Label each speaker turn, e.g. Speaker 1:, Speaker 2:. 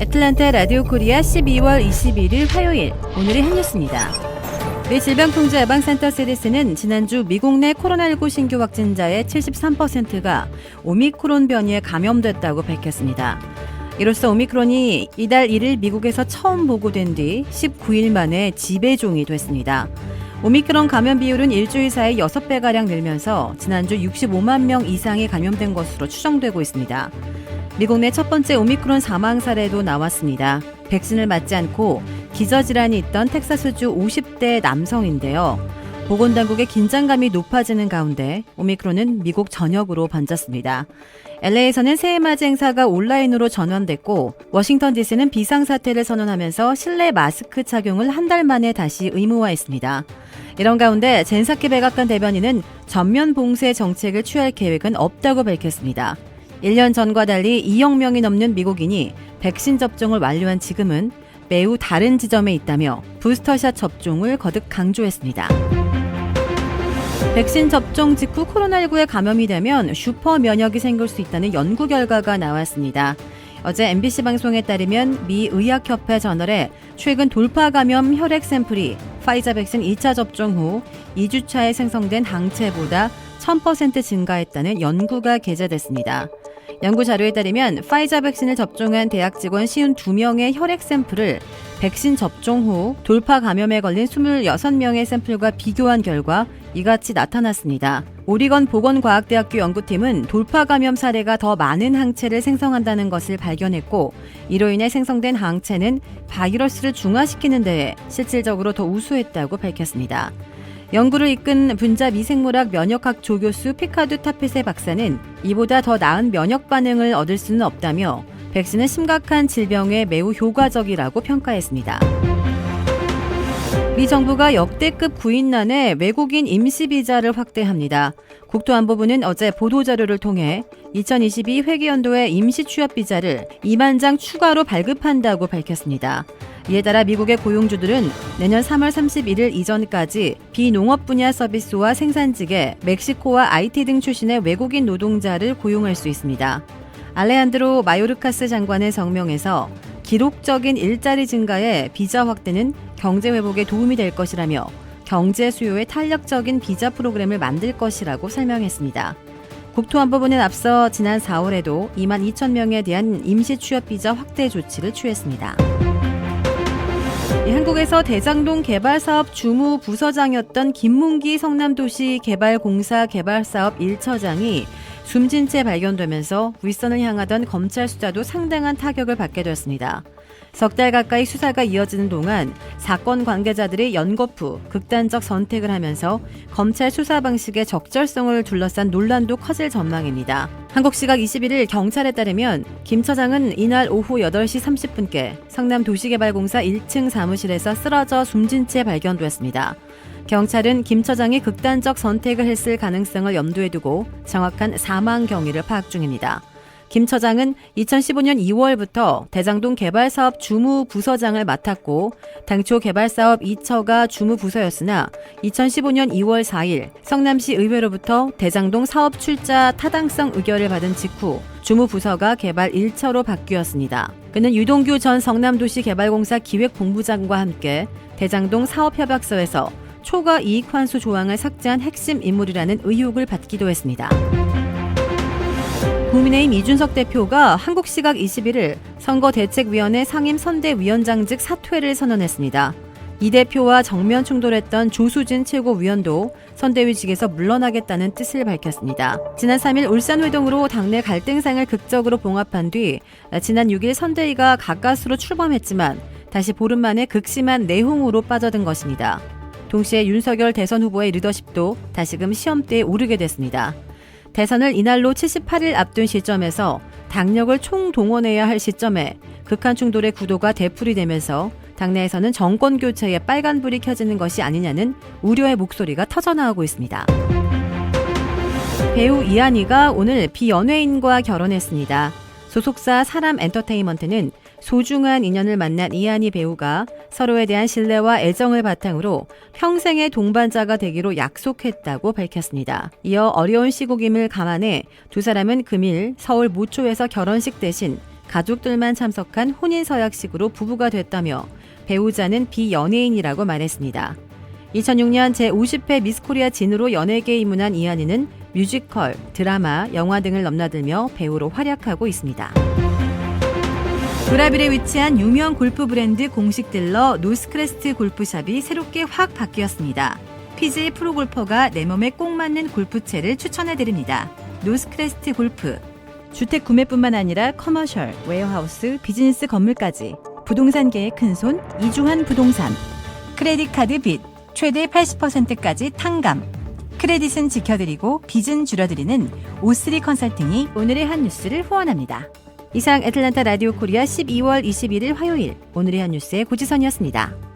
Speaker 1: 애틀랜타 라디오 코리아 12월 21일 화요일, 오늘의 핫뉴스입니다. 미 질병통제예방센터 CDC는 지난주 미국 내 코로나19 신규 확진자의 73%가 오미크론 변이에 감염됐다고 밝혔습니다. 이로써 오미크론이 이달 1일 미국에서 처음 보고된 뒤 19일 만에 지배종이 됐습니다. 오미크론 감염 비율은 일주일 사이 6배가량 늘면서 지난주 65만 명 이상이 감염된 것으로 추정되고 있습니다. 미국 내 첫 번째 오미크론 사망 사례도 나왔습니다. 백신을 맞지 않고 기저질환이 있던 텍사스주 50대 남성인데요. 보건당국의 긴장감이 높아지는 가운데 오미크론은 미국 전역으로 번졌습니다. LA에서는 새해맞이 행사가 온라인으로 전환됐고 워싱턴 DC는 비상사태를 선언하면서 실내 마스크 착용을 한 달 만에 다시 의무화했습니다. 이런 가운데 젠사키 백악관 대변인은 전면 봉쇄 정책을 취할 계획은 없다고 밝혔습니다. 1년 전과 달리 2억 명이 넘는 미국인이 백신 접종을 완료한 지금은 매우 다른 지점에 있다며 부스터샷 접종을 거듭 강조했습니다. 백신 접종 직후 코로나19에 감염이 되면 슈퍼 면역이 생길 수 있다는 연구 결과가 나왔습니다. 어제 MBC 방송에 따르면 미 의학협회 저널에 최근 돌파 감염 혈액 샘플이 파이자 백신 2차 접종 후 2주차에 생성된 항체보다 1000% 증가했다는 연구가 게재됐습니다. 연구 자료에 따르면 파이자 백신을 접종한 대학 직원 52명의 혈액 샘플을 백신 접종 후 돌파 감염에 걸린 26명의 샘플과 비교한 결과 이같이 나타났습니다. 오리건 보건과학대학교 연구팀은 돌파 감염 사례가 더 많은 항체를 생성한다는 것을 발견했고 이로 인해 생성된 항체는 바이러스를 중화시키는 데에 실질적으로 더 우수했다고 밝혔습니다. 연구를 이끈 분자 미생물학 면역학 조교수 피카두 타피세 박사는 이보다 더 나은 면역 반응을 얻을 수는 없다며 백신은 심각한 질병에 매우 효과적이라고 평가했습니다. 미 정부가 역대급 구인난에 외국인 임시 비자를 확대합니다. 국토안보부는 어제 보도자료를 통해 2022 회계연도에 임시 취업 비자를 2만 장 추가로 발급한다고 밝혔습니다. 이에 따라 미국의 고용주들은 내년 3월 31일 이전까지 비농업 분야 서비스와 생산직에 멕시코와 IT 등 출신의 외국인 노동자를 고용할 수 있습니다. 알레한드로 마요르카스 장관은 성명에서 기록적인 일자리 증가에 비자 확대는 경제 회복에 도움이 될 것이라며 경제 수요에 탄력적인 비자 프로그램을 만들 것이라고 설명했습니다. 국토안보부는 앞서 지난 4월에도 2만 2천 명에 대한 임시 취업 비자 확대 조치를 취했습니다. 한국에서 대장동 개발사업 주무 부서장이었던 김문기 성남도시개발공사 개발사업 1처장이 숨진 채 발견되면서 윗선을 향하던 검찰 수사도 상당한 타격을 받게 되었습니다. 석 달 가까이 수사가 이어지는 동안 사건 관계자들이 연거푸 극단적 선택을 하면서 검찰 수사 방식의 적절성을 둘러싼 논란도 커질 전망입니다. 한국 시각 21일 경찰에 따르면 김 처장은 이날 오후 8시 30분께 성남도시개발공사 1층 사무실에서 쓰러져 숨진 채 발견되었습니다. 경찰은 김 처장이 극단적 선택을 했을 가능성을 염두에 두고 정확한 사망 경위를 파악 중입니다. 김 처장은 2015년 2월부터 대장동 개발사업 주무부서장을 맡았고 당초 개발사업 2처가 주무부서였으나 2015년 2월 4일 성남시 의회로부터 대장동 사업 출자 타당성 의결을 받은 직후 주무부서가 개발 1처로 바뀌었습니다. 그는 유동규 전 성남도시개발공사 기획본부장과 함께 대장동 사업협약서에서 초과 이익 환수 조항을 삭제한 핵심 인물이라는 의혹을 받기도 했습니다. 국민의힘 이준석 대표가 한국 시각 21일 선거대책위원회 상임선대위원장직 사퇴를 선언했습니다. 이 대표와 정면 충돌했던 조수진 최고위원도 선대위직에서 물러나겠다는 뜻을 밝혔습니다. 지난 3일 울산회동으로 당내 갈등상을 극적으로 봉합한 뒤 지난 6일 선대위가 가까스로 출범했지만 다시 보름 만에 극심한 내홍으로 빠져든 것입니다. 동시에 윤석열 대선 후보의 리더십도 다시금 시험대에 오르게 됐습니다. 대선을 이날로 78일 앞둔 시점에서 당력을 총동원해야 할 시점에 극한 충돌의 구도가 되풀이되면서 당내에서는 정권 교체에 빨간불이 켜지는 것이 아니냐는 우려의 목소리가 터져나오고 있습니다. 배우 이한희가 오늘 비연예인과 결혼했습니다. 소속사 사람엔터테인먼트는 소중한 인연을 만난 이한희 배우가 서로에 대한 신뢰와 애정을 바탕으로 평생의 동반자가 되기로 약속했다고 밝혔습니다. 이어 어려운 시국임을 감안해 두 사람은 금일 서울 모초에서 결혼식 대신 가족들만 참석한 혼인 서약식으로 부부가 됐다며 배우자는 비연예인이라고 말했습니다. 2006년 제50회 미스코리아 진으로 연예계에 입문한 이한이는 뮤지컬, 드라마, 영화 등을 넘나들며 배우로 활약하고 있습니다. 도라빌에 위치한 유명 골프 브랜드 공식 딜러 노스크레스트 골프샵이 새롭게 확 바뀌었습니다. PGA 프로골퍼가 내 몸에 꼭 맞는 골프채를 추천해드립니다. 노스크레스트 골프. 주택 구매뿐만 아니라 커머셜, 웨어하우스, 비즈니스 건물까지 부동산계의 큰손 이주환 부동산. 크레딧 카드 빚 최대 80%까지 탕감. 크레딧은 지켜드리고 빚은 줄여드리는 O3 컨설팅이 오늘의 한 뉴스를 후원합니다. 이상 애틀랜타 라디오 코리아 12월 21일 화요일 오늘의 한 뉴스의 고지선이었습니다.